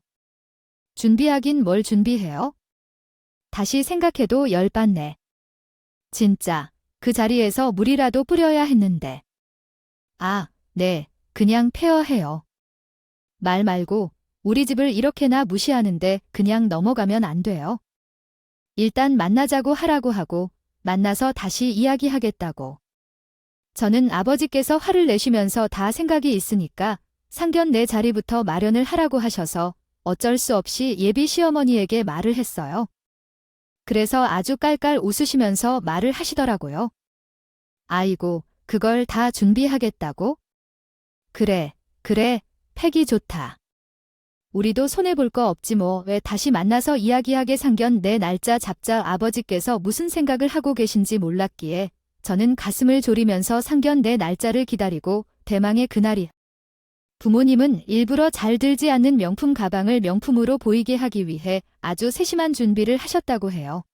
준비하긴 뭘 준비해요? 다시 생각해도 열받네. 진짜 그 자리에서 물이라도 뿌려야 했는데. 아, 네, 그냥 폐허해요. 말 말고 우리 집을 이렇게나 무시하는데 그냥 넘어가면 안 돼요. 일단 만나자고 하라고 하고 만나서 다시 이야기하겠다고. 저는 아버지께서 화를 내시면서 다 생각이 있으니까 상견 내 자리부터 마련을 하라고 하셔서 어쩔 수 없이 예비 시어머니에게 말을 했어요. 그래서 아주 깔깔 웃으시면서 말을 하시더라고요. 아이고, 그걸 다 준비하겠다고? 그래, 패기 좋다. 우리도 손해볼 거 없지 뭐. 왜 다시 만나서 이야기하게 상견 내 날짜 잡자. 아버지께서 무슨 생각을 하고 계신지 몰랐기에 저는 가슴을 졸이면서 상견 내 날짜를 기다리고 대망의 그날이. 부모님은 일부러 잘 들지 않는 명품 가방을 명품으로 보이게 하기 위해 아주 세심한 준비를 하셨다고 해요.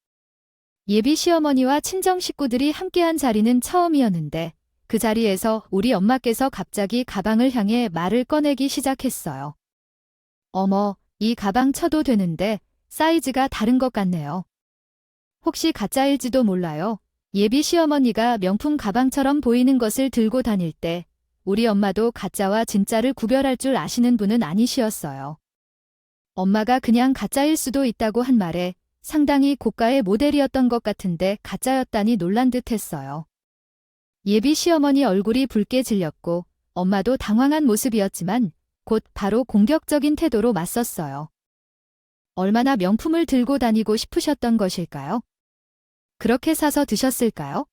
예비 시어머니와 친정 식구들이 함께한 자리는 처음이었는데 그 자리에서 우리 엄마께서 갑자기 가방을 향해 말을 꺼내기 시작했어요. 어머, 이 가방 쳐도 되는데 사이즈가 다른 것 같네요. 혹시 가짜일지도 몰라요. 예비 시어머니가 명품 가방처럼 보이는 것을 들고 다닐 때 우리 엄마도 가짜와 진짜를 구별할 줄 아시는 분은 아니시었어요. 엄마가 그냥 가짜일 수도 있다고 한 말에 상당히 고가의 모델이었던 것 같은데 가짜였다니 놀란 듯 했어요. 예비 시어머니 얼굴이 붉게 질렸고 엄마도 당황한 모습이었지만 곧 바로 공격적인 태도로 맞섰어요. 얼마나 명품을 들고 다니고 싶으셨던 것일까요? 그렇게 사서 드셨을까요?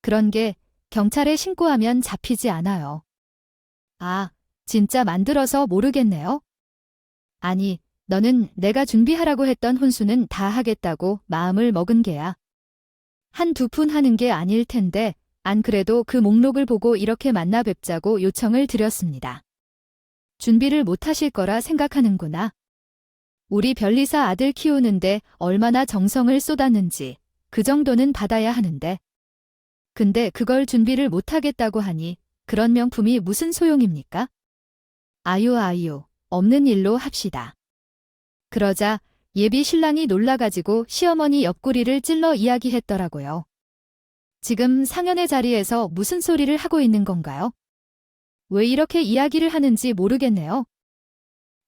그런 게 경찰에 신고하면 잡히지 않아요. 아, 진짜 만들어서 모르겠네요. 아니, 너는 내가 준비하라고 했던 혼수는 다 하겠다고 마음을 먹은 게야. 한두 푼 하는 게 아닐 텐데 안 그래도 그 목록을 보고 이렇게 만나 뵙자고 요청을 드렸습니다. 준비를 못 하실 거라 생각하는구나. 우리 별리사 아들 키우는데 얼마나 정성을 쏟았는지 그 정도는 받아야 하는데. 근데 그걸 준비를 못 하겠다고 하니 그런 명품이 무슨 소용입니까? 아유, 없는 일로 합시다. 그러자 예비 신랑이 놀라가지고 시어머니 옆구리를 찔러 이야기했더라고요. 지금 상연의 자리에서 무슨 소리를 하고 있는 건가요? 왜 이렇게 이야기를 하는지 모르겠네요.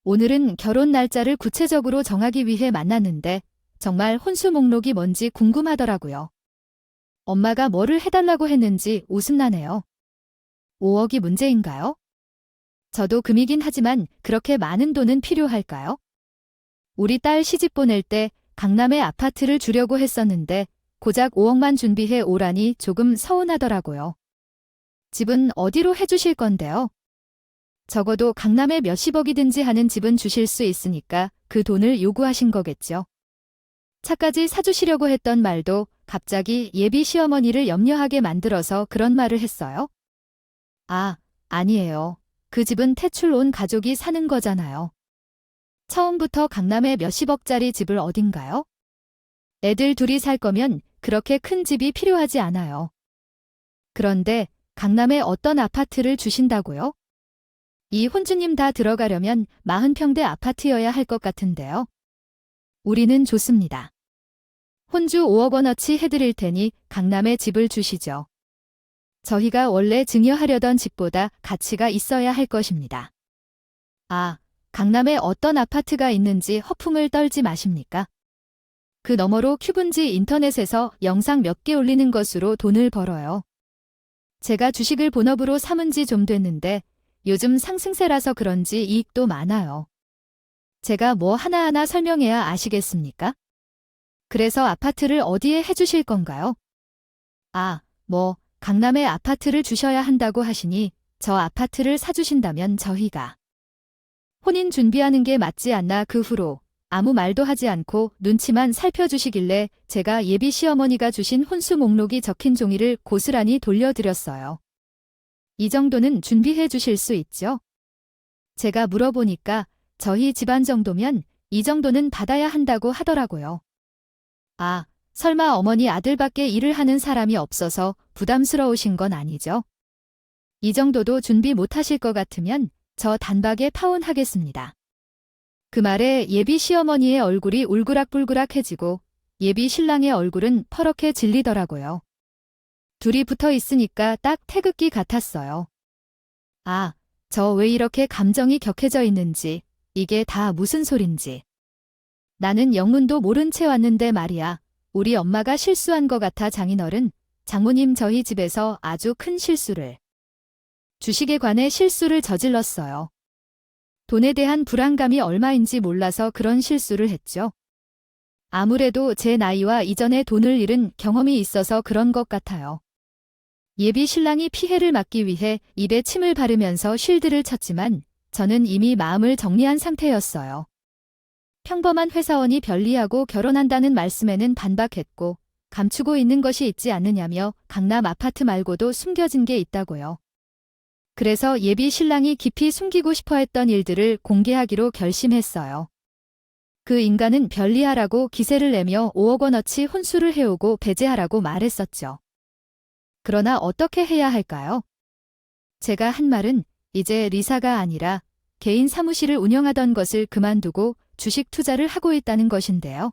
오늘은 결혼 날짜를 구체적으로 정하기 위해 만났는데 정말 혼수 목록이 뭔지 궁금하더라고요. 엄마가 뭐를 해달라고 했는지 웃음나네요. 5억이 문제인가요? 저도 금이긴 하지만 그렇게 많은 돈은 필요할까요? 우리 딸 시집 보낼 때 강남에 아파트를 주려고 했었는데 고작 5억만 준비해 오라니 조금 서운하더라고요. 집은 어디로 해주실 건데요? 적어도 강남에 몇십억이든지 하는 집은 주실 수 있으니까 그 돈을 요구하신 거겠죠. 차까지 사주시려고 했던 말도 갑자기 예비 시어머니를 염려하게 만들어서 그런 말을 했어요? 아, 아니에요. 그 집은 퇴출 온 가족이 사는 거잖아요. 처음부터 강남에 몇십억짜리 집을 어딘가요? 애들 둘이 살 거면 그렇게 큰 집이 필요하지 않아요. 그런데 강남에 어떤 아파트를 주신다고요? 이 혼주님 다 들어가려면 40평대 아파트여야 할 것 같은데요. 우리는 좋습니다. 혼주 5억 원어치 해드릴 테니 강남에 집을 주시죠. 저희가 원래 증여하려던 집보다 가치가 있어야 할 것입니다. 아, 강남에 어떤 아파트가 있는지 허풍을 떨지 마십니까? 그 너머로 큐브인지 인터넷에서 영상 몇 개 올리는 것으로 돈을 벌어요. 제가 주식을 본업으로 삼은 지 좀 됐는데 요즘 상승세라서 그런지 이익도 많아요. 제가 뭐 하나하나 설명해야 아시겠습니까? 그래서 아파트를 어디에 해주실 건가요? 아, 강남에 아파트를 주셔야 한다고 하시니 저 아파트를 사주신다면 저희가 혼인 준비하는 게 맞지 않나. 그 후로 아무 말도 하지 않고 눈치만 살펴주시길래 제가 예비 시어머니가 주신 혼수 목록이 적힌 종이를 고스란히 돌려드렸어요. 이 정도는 준비해 주실 수 있죠? 제가 물어보니까 저희 집안 정도면 이 정도는 받아야 한다고 하더라고요. 아, 설마 어머니 아들밖에 일을 하는 사람이 없어서 부담스러우신 건 아니죠? 이 정도도 준비 못 하실 것 같으면 저 단박에 파혼하겠습니다. 그 말에 예비 시어머니의 얼굴이 울그락불그락해지고 예비 신랑의 얼굴은 퍼렇게 질리더라고요. 둘이 붙어 있으니까 딱 태극기 같았어요. 아, 저 왜 이렇게 감정이 격해져 있는지, 이게 다 무슨 소린지. 나는 영문도 모른 채 왔는데 말이야. 우리 엄마가 실수한 것 같아 장인어른. 장모님 저희 집에서 아주 큰 실수를. 주식에 관해 실수를 저질렀어요. 돈에 대한 불안감이 얼마인지 몰라서 그런 실수를 했죠. 아무래도 제 나이와 이전에 돈을 잃은 경험이 있어서 그런 것 같아요. 예비 신랑이 피해를 막기 위해 입에 침을 바르면서 쉴드를 쳤지만 저는 이미 마음을 정리한 상태였어요. 평범한 회사원이 별리하고 결혼한다는 말씀에는 반박했고 감추고 있는 것이 있지 않느냐며 강남 아파트 말고도 숨겨진 게 있다고요. 그래서 예비 신랑이 깊이 숨기고 싶어 했던 일들을 공개하기로 결심했어요. 그 인간은 별리하라고 기세를 내며 5억 원어치 혼수를 해오고 배제하라고 말했었죠. 그러나 어떻게 해야 할까요? 제가 한 말은 이제 리사가 아니라 개인 사무실을 운영하던 것을 그만두고 주식 투자를 하고 있다는 것인데요.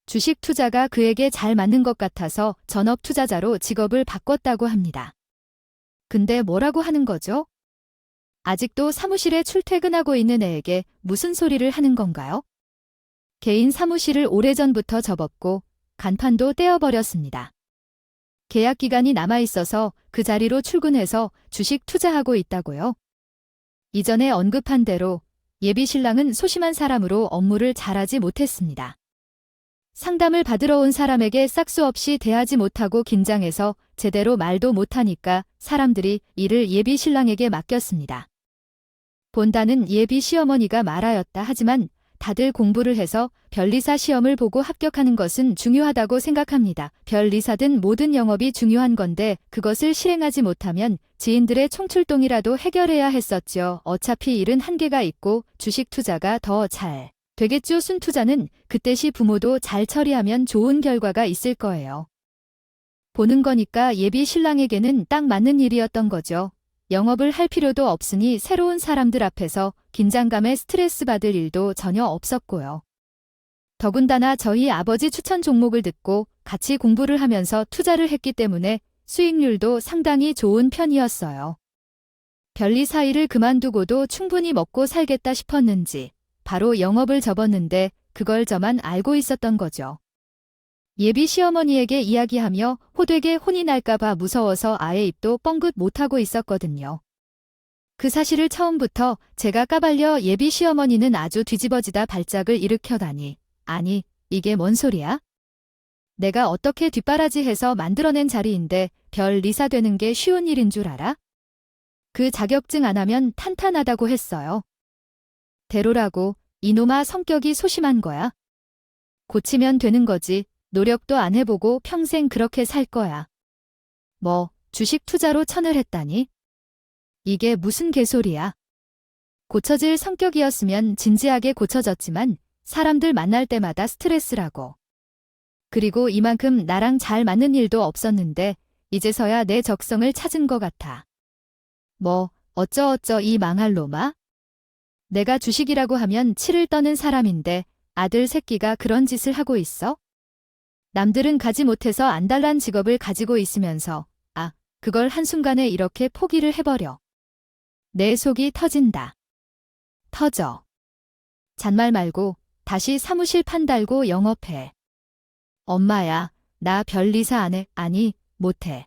주식 투자가 그에게 잘 맞는 것 같아서 전업 투자자로 직업을 바꿨다고 합니다. 근데 뭐라고 하는 거죠? 아직도 사무실에 출퇴근하고 있는 애에게 무슨 소리를 하는 건가요? 개인 사무실을 오래전부터 접었고 간판도 떼어버렸습니다. 계약 기간이 남아있어서 그 자리로 출근해서 주식 투자하고 있다고요. 이전에 언급한 대로 예비 신랑은 소심한 사람으로 업무를 잘하지 못했습니다. 상담을 받으러 온 사람에게 싹수 없이 대하지 못하고 긴장해서 제대로 말도 못하니까 사람들이 이를 예비 신랑에게 맡겼습니다. 본다는 예비 시어머니가 말하였다 하지만 다들 공부를 해서 별리사 시험을 보고 합격하는 것은 중요하다고 생각합니다. 별리사든 모든 영업이 중요한 건데 그것을 실행하지 못하면 지인들의 총출동이라도 해결해야 했었죠. 어차피 일은 한계가 있고 주식 투자가 더 잘 되겠죠. 순투자는 그때시 부모도 잘 처리하면 좋은 결과가 있을 거예요. 보는 거니까 예비 신랑에게는 딱 맞는 일이었던 거죠. 영업을 할 필요도 없으니 새로운 사람들 앞에서 긴장감에 스트레스 받을 일도 전혀 없었고요. 더군다나 저희 아버지 추천 종목을 듣고 같이 공부를 하면서 투자를 했기 때문에 수익률도 상당히 좋은 편이었어요. 별리사 일을 그만두고도 충분히 먹고 살겠다 싶었는지 바로 영업을 접었는데 그걸 저만 알고 있었던 거죠. 예비 시어머니에게 이야기하며 호되게 혼이 날까봐 무서워서 아예 입도 뻥긋 못하고 있었거든요. 그 사실을 처음부터 제가 까발려 예비 시어머니는 아주 뒤집어지다 발작을 일으켜다니. 아니, 이게 뭔 소리야? 내가 어떻게 뒷바라지해서 만들어낸 자리인데 별 리사 되는 게 쉬운 일인 줄 알아? 그 자격증 안 하면 탄탄하다고 했어요. 대로라고, 이놈아 성격이 소심한 거야. 고치면 되는 거지. 노력도 안 해보고 평생 그렇게 살 거야. 뭐, 주식 투자로 천을 했다니? 이게 무슨 개소리야. 고쳐질 성격이었으면 진지하게 고쳐졌지만 사람들 만날 때마다 스트레스라고. 그리고 이만큼 나랑 잘 맞는 일도 없었는데 이제서야 내 적성을 찾은 것 같아. 뭐, 어쩌어쩌 이 망할 놈아? 내가 주식이라고 하면 치를 떠는 사람인데 아들 새끼가 그런 짓을 하고 있어? 남들은 가지 못해서 안달난 직업을 가지고 있으면서 그걸 한순간에 이렇게 포기를 해버려. 내 속이 터진다. 터져. 잔말 말고 다시 사무실 판 달고 영업해. 엄마야, 나 별리사 안 해. 아니, 못해.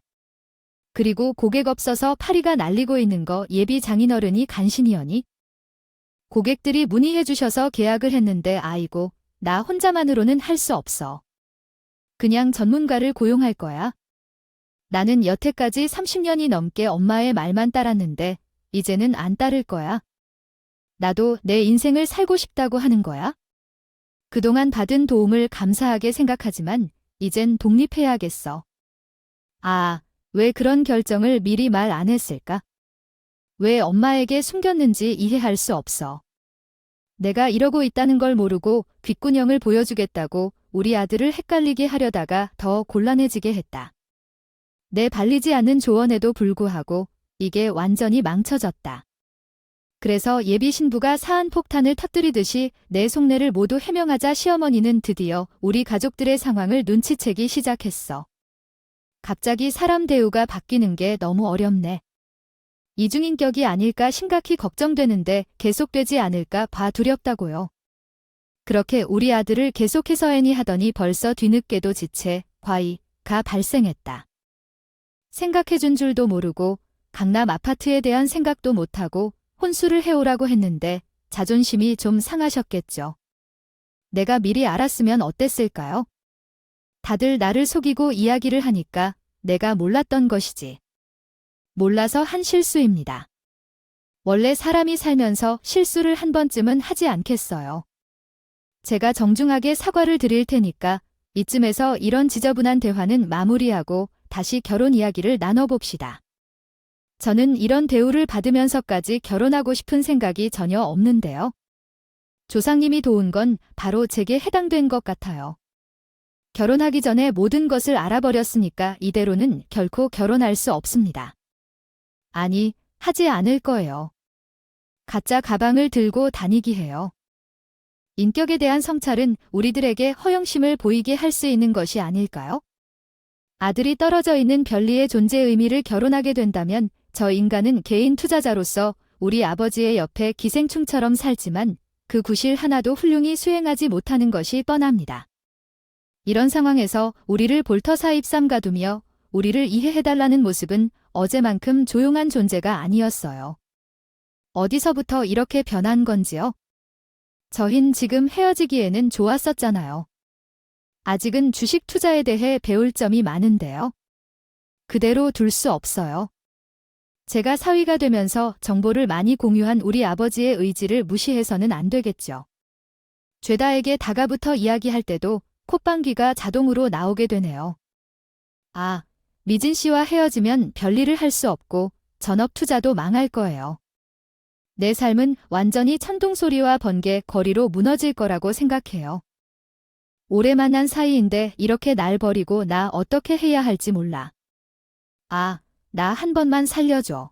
그리고 고객 없어서 파리가 날리고 있는 거 예비 장인어른이 간신히여니? 고객들이 문의해 주셔서 계약을 했는데 아이고, 나 혼자만으로는 할 수 없어. 그냥 전문가를 고용할 거야. 나는 여태까지 30년이 넘게 엄마의 말만 따랐는데 이제는 안 따를 거야. 나도 내 인생을 살고 싶다고 하는 거야. 그동안 받은 도움을 감사하게 생각하지만 이젠 독립해야겠어. 왜 그런 결정을 미리 말 안 했을까? 왜 엄마에게 숨겼는지 이해할 수 없어. 내가 이러고 있다는 걸 모르고 귓구녕을 보여주겠다고 우리 아들을 헷갈리게 하려다가 더 곤란해지게 했다. 내 발리지 않는 조언에도 불구하고 이게 완전히 망쳐졌다. 그래서 예비 신부가 사안폭탄을 터뜨리듯이 내 속내를 모두 해명하자 시어머니는 드디어 우리 가족들의 상황을 눈치채기 시작했어. 갑자기 사람 대우가 바뀌는 게 너무 어렵네. 이중인격이 아닐까 심각히 걱정되는데 계속되지 않을까 봐 두렵다고요. 그렇게 우리 아들을 계속해서 애니 하더니 벌써 뒤늦게도 지체, 과이가 발생했다. 생각해준 줄도 모르고 강남 아파트에 대한 생각도 못하고 혼수를 해오라고 했는데 자존심이 좀 상하셨겠죠. 내가 미리 알았으면 어땠을까요? 다들 나를 속이고 이야기를 하니까 내가 몰랐던 것이지. 몰라서 한 실수입니다. 원래 사람이 살면서 실수를 한 번쯤은 하지 않겠어요. 제가 정중하게 사과를 드릴 테니까 이쯤에서 이런 지저분한 대화는 마무리하고 다시 결혼 이야기를 나눠봅시다. 저는 이런 대우를 받으면서까지 결혼하고 싶은 생각이 전혀 없는데요. 조상님이 도운 건 바로 제게 해당된 것 같아요. 결혼하기 전에 모든 것을 알아버렸으니까 이대로는 결코 결혼할 수 없습니다. 아니, 하지 않을 거예요. 가짜 가방을 들고 다니기 해요. 인격에 대한 성찰은 우리들에게 허영심을 보이게 할 수 있는 것이 아닐까요? 아들이 떨어져 있는 별리의 존재 의미를 결혼하게 된다면 저 인간은 개인 투자자로서 우리 아버지의 옆에 기생충처럼 살지만 그 구실 하나도 훌륭히 수행하지 못하는 것이 뻔합니다. 이런 상황에서 우리를 볼터사입 삼가두며 우리를 이해해달라는 모습은 어제만큼 조용한 존재가 아니었어요. 어디서부터 이렇게 변한 건지요? 저흰 지금 헤어지기에는 좋았었잖아요. 아직은 주식 투자에 대해 배울 점이 많은데요. 그대로 둘 수 없어요. 제가 사위가 되면서 정보를 많이 공유한 우리 아버지의 의지를 무시해서는 안 되겠죠. 죄다에게 다가붙어 이야기할 때도 콧방귀가 자동으로 나오게 되네요. 아, 미진 씨와 헤어지면 별일을 할 수 없고 전업 투자도 망할 거예요. 내 삶은 완전히 천둥소리와 번개 거리로 무너질 거라고 생각해요. 오래 만난 사이인데 이렇게 날 버리고 나 어떻게 해야 할지 몰라. 아, 나 한 번만 살려줘.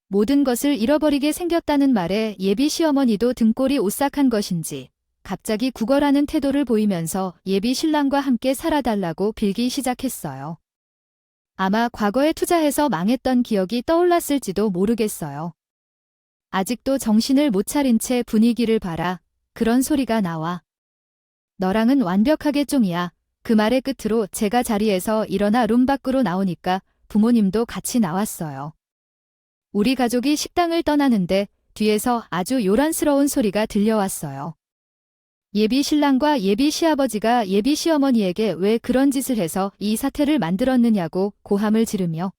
모든 것을 잃어버리게 생겼다는 말에 예비 시어머니도 등골이 오싹한 것인지 갑자기 구걸하는 태도를 보이면서 예비 신랑과 함께 살아달라고 빌기 시작했어요. 아마 과거에 투자해서 망했던 기억이 떠올랐을지도 모르겠어요. 아직도 정신을 못 차린 채 분위기를 봐라. 그런 소리가 나와. 너랑은 완벽하게 쫑이야. 그 말의 끝으로 제가 자리에서 일어나 룸 밖으로 나오니까 부모님도 같이 나왔어요. 우리 가족이 식당을 떠나는데 뒤에서 아주 요란스러운 소리가 들려왔어요. 예비 신랑과 예비 시아버지가 예비 시어머니에게 왜 그런 짓을 해서 이 사태를 만들었느냐고 고함을 지르며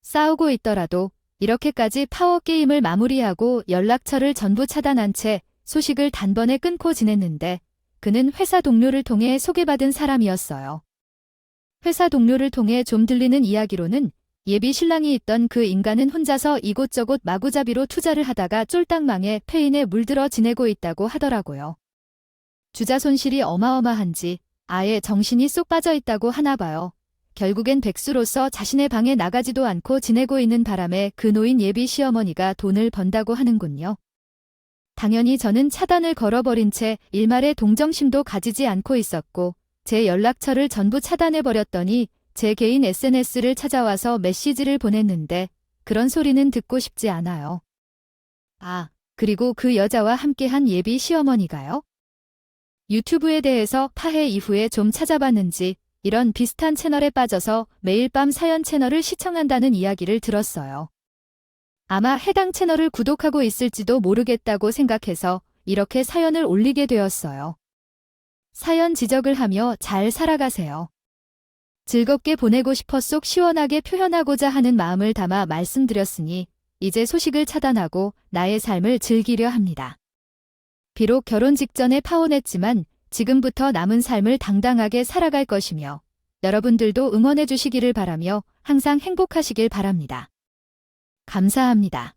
싸우고 있더라도 이렇게까지 파워게임을 마무리하고 연락처를 전부 차단한 채 소식을 단번에 끊고 지냈는데 그는 회사 동료를 통해 소개받은 사람이었어요. 회사 동료를 통해 좀 들리는 이야기로는 예비 신랑이 있던 그 인간은 혼자서 이곳저곳 마구잡이로 투자를 하다가 쫄딱 망해 폐인에 물들어 지내고 있다고 하더라고요. 주자 손실이 어마어마한지 아예 정신이 쏙 빠져 있다고 하나 봐요. 결국엔 백수로서 자신의 방에 나가지도 않고 지내고 있는 바람에 그 노인 예비 시어머니가 돈을 번다고 하는군요. 당연히 저는 차단을 걸어버린 채 일말의 동정심도 가지지 않고 있었고 제 연락처를 전부 차단해버렸더니 제 개인 SNS를 찾아와서 메시지를 보냈는데 그런 소리는 듣고 싶지 않아요. 아, 그리고 그 여자와 함께한 예비 시어머니가요? 유튜브에 대해서 파해 이후에 좀 찾아봤는지 이런 비슷한 채널에 빠져서 매일 밤 사연 채널을 시청한다는 이야기를 들었어요. 아마 해당 채널을 구독하고 있을지도 모르겠다고 생각해서 이렇게 사연을 올리게 되었어요. 사연 지적을 하며 잘 살아가세요. 즐겁게 보내고 싶어 속 시원하게 표현하고자 하는 마음을 담아 말씀드렸으니 이제 소식을 차단하고 나의 삶을 즐기려 합니다. 비록 결혼 직전에 파혼했지만 지금부터 남은 삶을 당당하게 살아갈 것이며 여러분들도 응원해 주시기를 바라며 항상 행복하시길 바랍니다. 감사합니다.